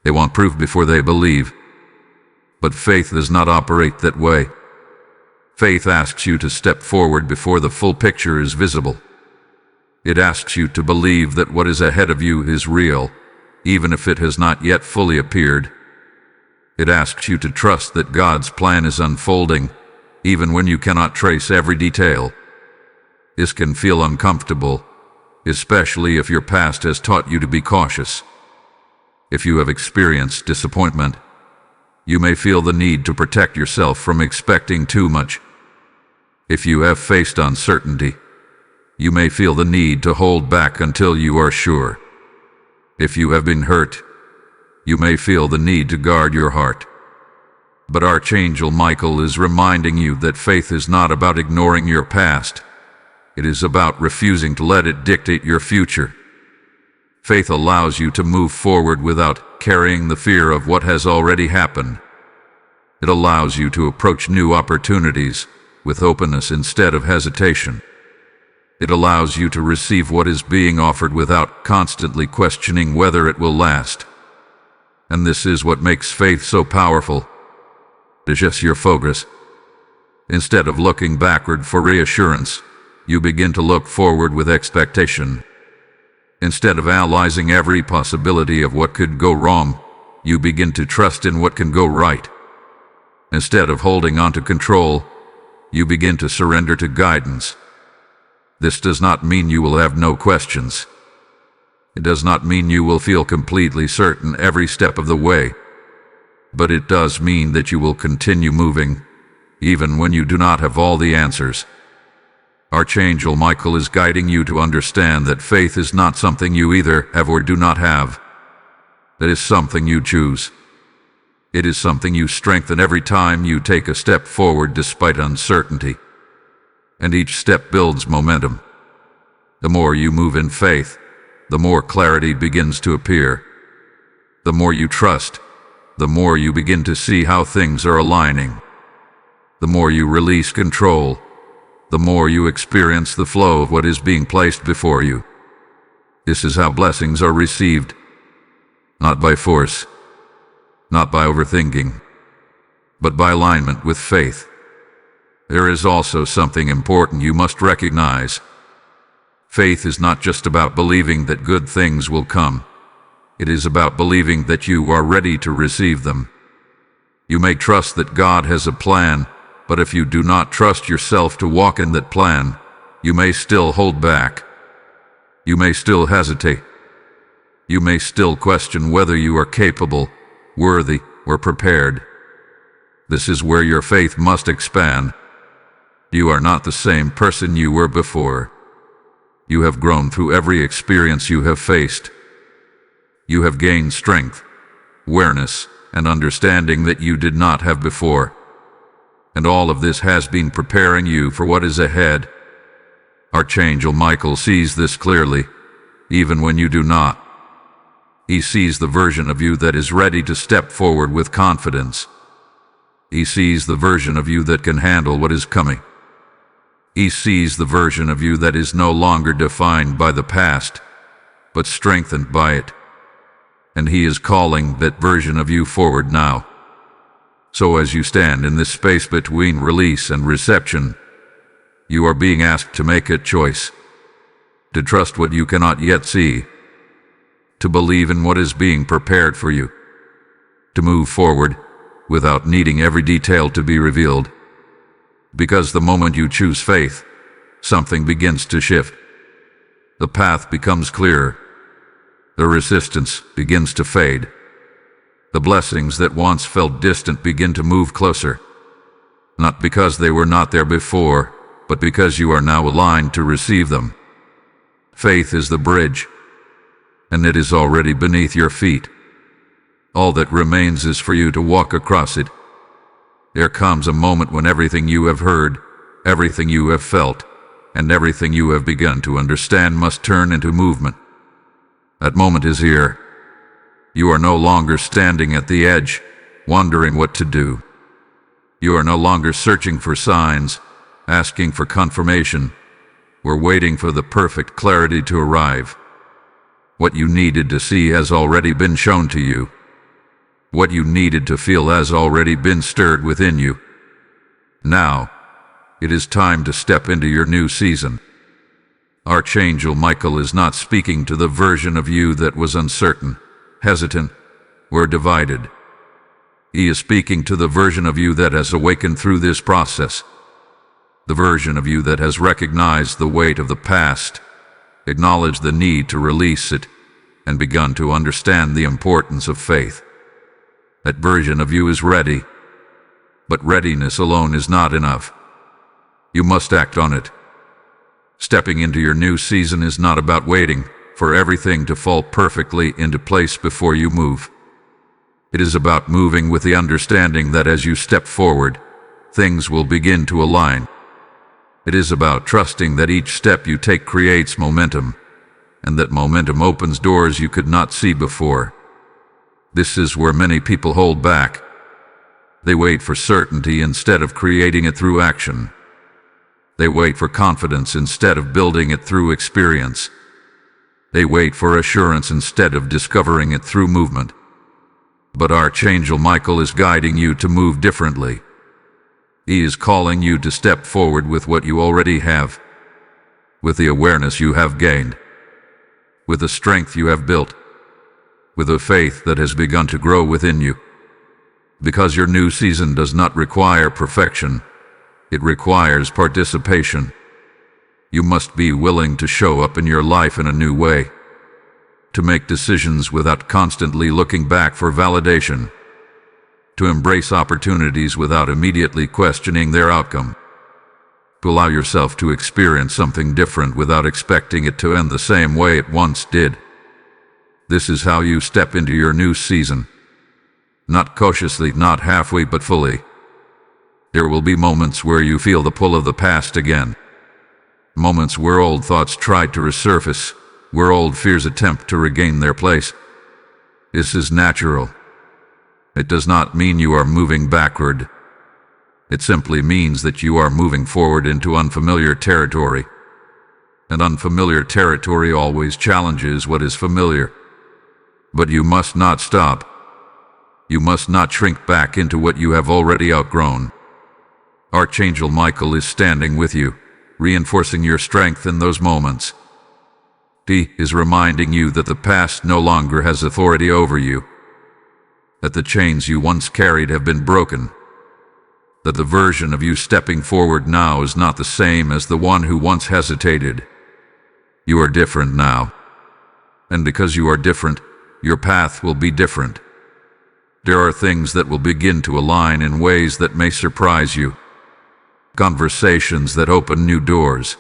They want proof before they believe. But faith does not operate that way. Faith asks you to step forward before the full picture is visible. It asks you to believe that what is ahead of you is real, even if it has not yet fully appeared. It asks you to trust that God's plan is unfolding, even when you cannot trace every detail. This can feel uncomfortable, especially if your past has taught you to be cautious. If you have experienced disappointment, you may feel the need to protect yourself from expecting too much. If you have faced uncertainty, you may feel the need to hold back until you are sure. If you have been hurt, you may feel the need to guard your heart. But Archangel Michael is reminding you that faith is not about ignoring your past. It is about refusing to let it dictate your future. Faith allows you to move forward without carrying the fear of what has already happened. It allows you to approach new opportunities with openness instead of hesitation. It allows you to receive what is being offered without constantly questioning whether it will last. And this is what makes faith so powerful. It is just your focus. Instead of looking backward for reassurance, you begin to look forward with expectation. Instead of analyzing every possibility of what could go wrong, you begin to trust in what can go right. Instead of holding on to control, you begin to surrender to guidance. This does not mean you will have no questions. It does not mean you will feel completely certain every step of the way. But it does mean that you will continue moving, even when you do not have all the answers. Archangel Michael is guiding you to understand that faith is not something you either have or do not have. That is something you choose. It is something you strengthen every time you take a step forward despite uncertainty. And each step builds momentum. The more you move in faith, the more clarity begins to appear. The more you trust, the more you begin to see how things are aligning. The more you release control, the more you experience the flow of what is being placed before you. This is how blessings are received. Not by force, not by overthinking, but by alignment with faith. There is also something important you must recognize. Faith is not just about believing that good things will come. It is about believing that you are ready to receive them. You may trust that God has a plan, but if you do not trust yourself to walk in that plan, you may still hold back. You may still hesitate. You may still question whether you are capable, worthy, or prepared. This is where your faith must expand, You are not the same person you were before. You have grown through every experience you have faced. You have gained strength, awareness, and understanding that you did not have before. And all of this has been preparing you for what is ahead. Archangel Michael sees this clearly, even when you do not. He sees the version of you that is ready to step forward with confidence. He sees the version of you that can handle what is coming. He sees the version of you that is no longer defined by the past, but strengthened by it. And he is calling that version of you forward now. So as you stand in this space between release and reception, you are being asked to make a choice, to trust what you cannot yet see, to believe in what is being prepared for you, to move forward without needing every detail to be revealed. Because the moment you choose faith, something begins to shift. The path becomes clearer. The resistance begins to fade. The blessings that once felt distant begin to move closer. Not because they were not there before, but because you are now aligned to receive them. Faith is the bridge, and it is already beneath your feet. All that remains is for you to walk across it. There comes a moment when everything you have heard, everything you have felt, and everything you have begun to understand must turn into movement. That moment is here. You are no longer standing at the edge, wondering what to do. You are no longer searching for signs, asking for confirmation. We're waiting for the perfect clarity to arrive. What you needed to see has already been shown to you. What you needed to feel has already been stirred within you. Now, it is time to step into your new season. Archangel Michael is not speaking to the version of you that was uncertain, hesitant, or divided. He is speaking to the version of you that has awakened through this process. The version of you that has recognized the weight of the past, acknowledged the need to release it, and begun to understand the importance of faith. That version of you is ready, but readiness alone is not enough. You must act on it. Stepping into your new season is not about waiting for everything to fall perfectly into place before you move. It is about moving with the understanding that as you step forward, things will begin to align. It is about trusting that each step you take creates momentum, and that momentum opens doors you could not see before. This is where many people hold back. They wait for certainty instead of creating it through action. They wait for confidence instead of building it through experience. They wait for assurance instead of discovering it through movement. But Archangel Michael is guiding you to move differently. He is calling you to step forward with what you already have, with the awareness you have gained, with the strength you have built, with the faith that has begun to grow within you. Because your new season does not require perfection. It requires participation. You must be willing to show up in your life in a new way, to make decisions without constantly looking back for validation, to embrace opportunities without immediately questioning their outcome, to allow yourself to experience something different without expecting it to end the same way it once did. This is how you step into your new season. Not cautiously, not halfway, but fully. There will be moments where you feel the pull of the past again. Moments where old thoughts try to resurface, where old fears attempt to regain their place. This is natural. It does not mean you are moving backward. It simply means that you are moving forward into unfamiliar territory. And unfamiliar territory always challenges what is familiar. But you must not stop. You must not shrink back into what you have already outgrown. Archangel Michael is standing with you, reinforcing your strength in those moments. He is reminding you that the past no longer has authority over you, that the chains you once carried have been broken, that the version of you stepping forward now is not the same as the one who once hesitated. You are different now, and because you are different, your path will be different. There are things that will begin to align in ways that may surprise you. conversations that open new doors,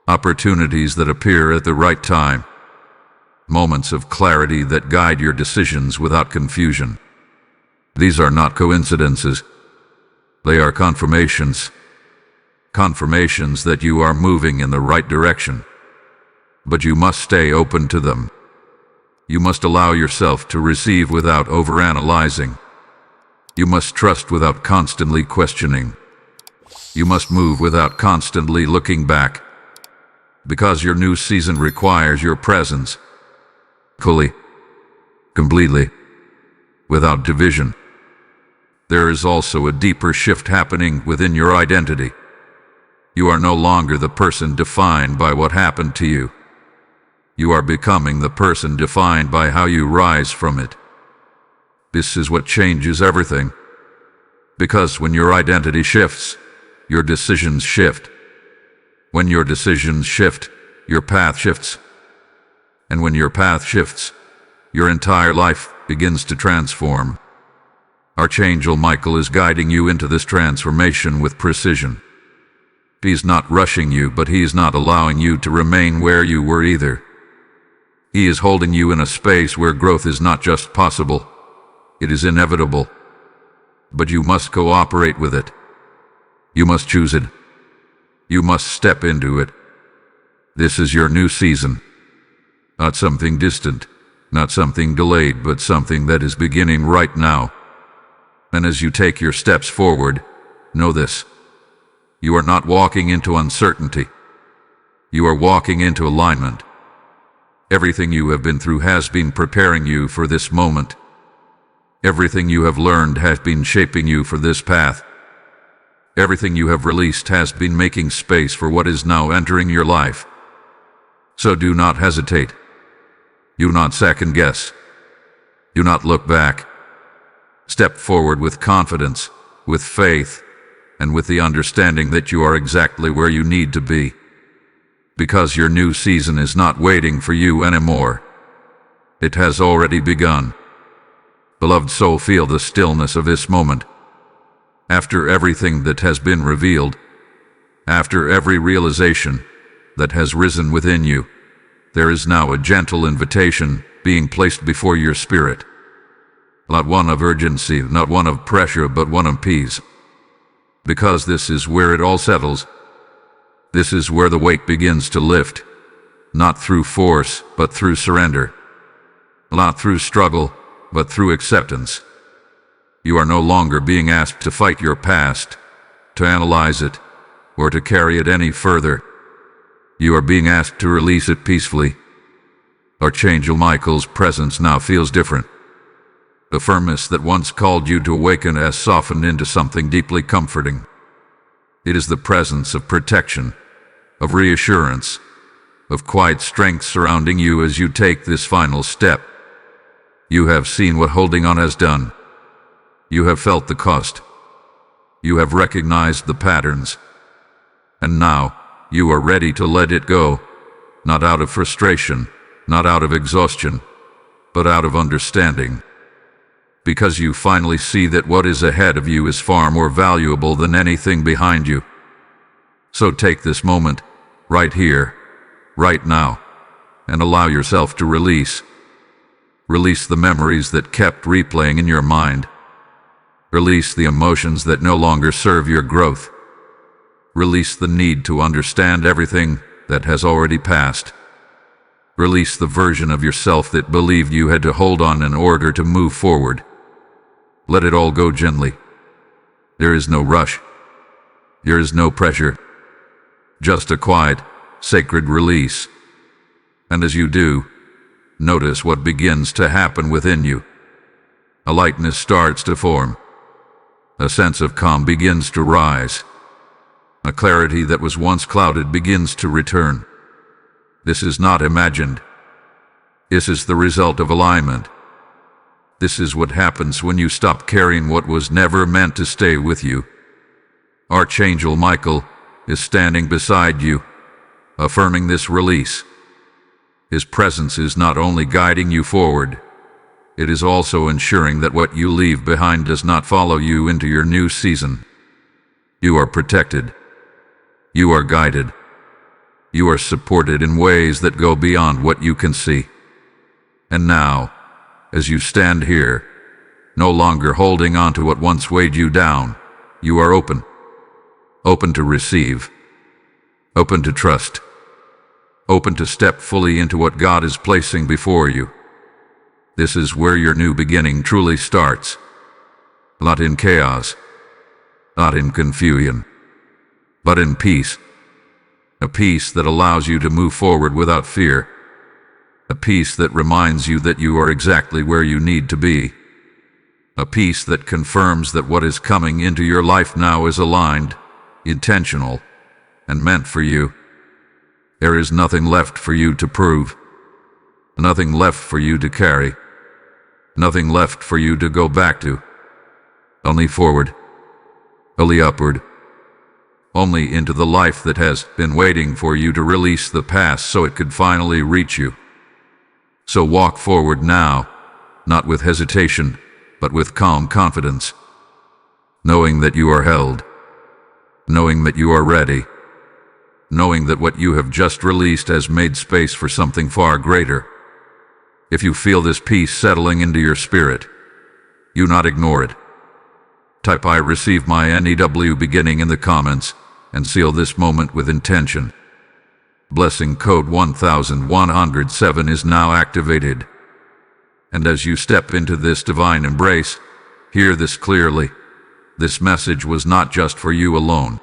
opportunities that appear at the right time, moments of clarity that guide your decisions without confusion. These are not coincidences. They are confirmations. Confirmations that you are moving in the right direction. But you must stay open to them. You must allow yourself to receive without overanalyzing. You must trust without constantly questioning. You must move without constantly looking back. Because your new season requires your presence. Fully. Completely. Without division. There is also a deeper shift happening within your identity. You are no longer the person defined by what happened to you. You are becoming the person defined by how you rise from it. This is what changes everything. Because when your identity shifts, your decisions shift. When your decisions shift, your path shifts. And when your path shifts, your entire life begins to transform. Archangel Michael is guiding you into this transformation with precision. He's not rushing you, but he's not allowing you to remain where you were either. He is holding you in a space where growth is not just possible, it is inevitable. But you must cooperate with it. You must choose it. You must step into it. This is your new season. Not something distant, not something delayed, but something that is beginning right now. And as you take your steps forward, know this. You are not walking into uncertainty. You are walking into alignment. Everything you have been through has been preparing you for this moment. Everything you have learned has been shaping you for this path. Everything you have released has been making space for what is now entering your life. So do not hesitate. Do not second guess. Do not look back. Step forward with confidence, with faith, and with the understanding that you are exactly where you need to be. Because your new season is not waiting for you anymore. It has already begun. Beloved soul, feel the stillness of this moment. After everything that has been revealed, after every realization that has risen within you, there is now a gentle invitation being placed before your spirit. Not one of urgency, not one of pressure, but one of peace. Because this is where it all settles. This is where the weight begins to lift, not through force, but through surrender. Not through struggle, but through acceptance. You are no longer being asked to fight your past, to analyze it, or to carry it any further. You are being asked to release it peacefully. Archangel Michael's presence now feels different. The firmness that once called you to awaken has softened into something deeply comforting. It is the presence of protection, of reassurance, of quiet strength surrounding you as you take this final step. You have seen what holding on has done. You have felt the cost. You have recognized the patterns. And now, you are ready to let it go, not out of frustration, not out of exhaustion, but out of understanding. Because you finally see that what is ahead of you is far more valuable than anything behind you. So take this moment, right here, right now, and allow yourself to release. Release the memories that kept replaying in your mind. Release the emotions that no longer serve your growth. Release the need to understand everything that has already passed. Release the version of yourself that believed you had to hold on in order to move forward. Let it all go gently. There is no rush. There is no pressure. Just a quiet, sacred release. And as you do, notice what begins to happen within you. A lightness starts to form. A sense of calm begins to rise. A clarity that was once clouded begins to return. This is not imagined. This is the result of alignment. This is what happens when you stop carrying what was never meant to stay with you. Archangel Michael is standing beside you, affirming this release. His presence is not only guiding you forward, it is also ensuring that what you leave behind does not follow you into your new season. You are protected. You are guided. You are supported in ways that go beyond what you can see. And now, as you stand here, no longer holding on to what once weighed you down, you are open. Open to receive. Open to trust. Open to step fully into what God is placing before you. This is where your new beginning truly starts. Not in chaos, not in confusion, but in peace. A peace that allows you to move forward without fear. A peace that reminds you that you are exactly where you need to be. A peace that confirms that what is coming into your life now is aligned, intentional, and meant for you. There is nothing left for you to prove. Nothing left for you to carry. Nothing left for you to go back to. Only forward. Only upward. Only into the life that has been waiting for you to release the past so it could finally reach you. So walk forward now, not with hesitation, but with calm confidence, knowing that you are held, knowing that you are ready, knowing that what you have just released has made space for something far greater. If you feel this peace settling into your spirit, do not ignore it. Type "I receive my NEW" beginning in the comments and seal this moment with intention. Blessing code 1107 is now activated. And as you step into this divine embrace, hear this clearly. This message was not just for you alone.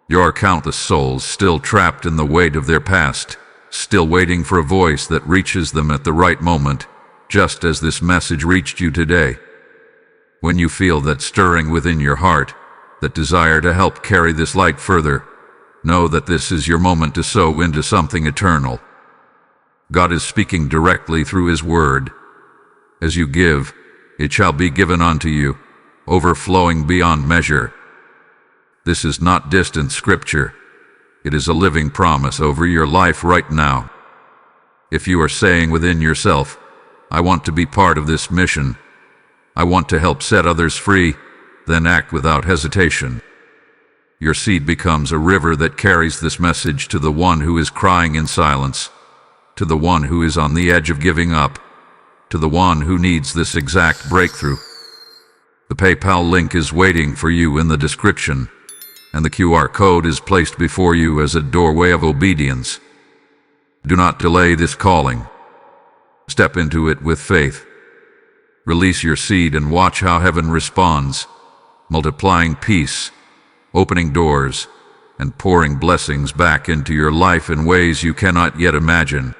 There are countless souls still trapped in the weight of their past, still waiting for a voice that reaches them at the right moment, just as this message reached you today. When you feel that stirring within your heart, that desire to help carry this light further, know that this is your moment to sow into something eternal. God is speaking directly through His Word. As you give, it shall be given unto you, overflowing beyond measure. This is not distant scripture. It is a living promise over your life right now. If you are saying within yourself, "I want to be part of this mission. I want to help set others free," then act without hesitation. Your seed becomes a river that carries this message to the one who is crying in silence, to the one who is on the edge of giving up, to the one who needs this exact breakthrough. The PayPal link is waiting for you in the description, and the QR code is placed before you as a doorway of obedience. Do not delay this calling. Step into it with faith. Release your seed and watch how heaven responds, multiplying peace, opening doors, and pouring blessings back into your life in ways you cannot yet imagine.